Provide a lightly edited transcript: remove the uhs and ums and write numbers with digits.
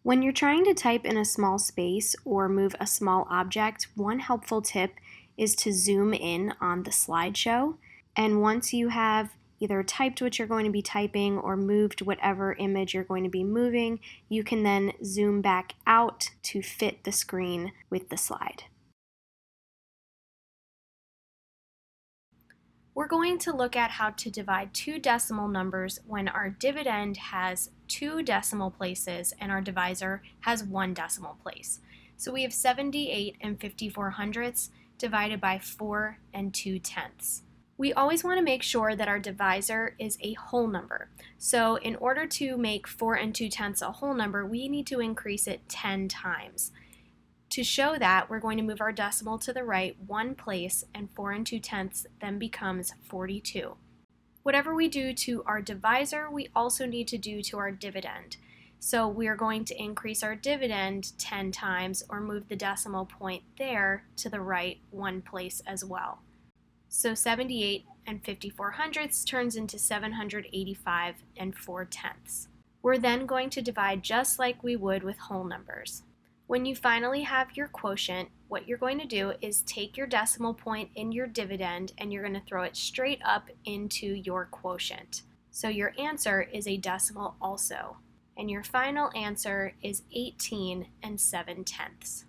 When you're trying to type in a small space or move a small object, one helpful tip is to zoom in on the slideshow. And once you have either typed what you're going to be typing or moved whatever image you're going to be moving, you can then zoom back out to fit the screen with the slide. We're going to look at how to divide two decimal numbers when our dividend has two decimal places and our divisor has one decimal place. So we have 78 and 54 hundredths divided by 4 and 2 tenths. We always want to make sure that our divisor is a whole number. So in order to make 4 and 2 tenths a whole number, we need to increase it 10 times. To show that, we're going to move our decimal to the right one place, and 4 and 2 tenths then becomes 42. Whatever we do to our divisor, we also need to do to our dividend. So we are going to increase our dividend 10 times or move the decimal point there to the right one place as well. So 78 and 54 hundredths turns into 785 and 4 tenths. We're then going to divide just like we would with whole numbers. When you finally have your quotient, what you're going to do is take your decimal point in your dividend and you're going to throw it straight up into your quotient. So your answer is a decimal also. And your final answer is 18 and 7 tenths.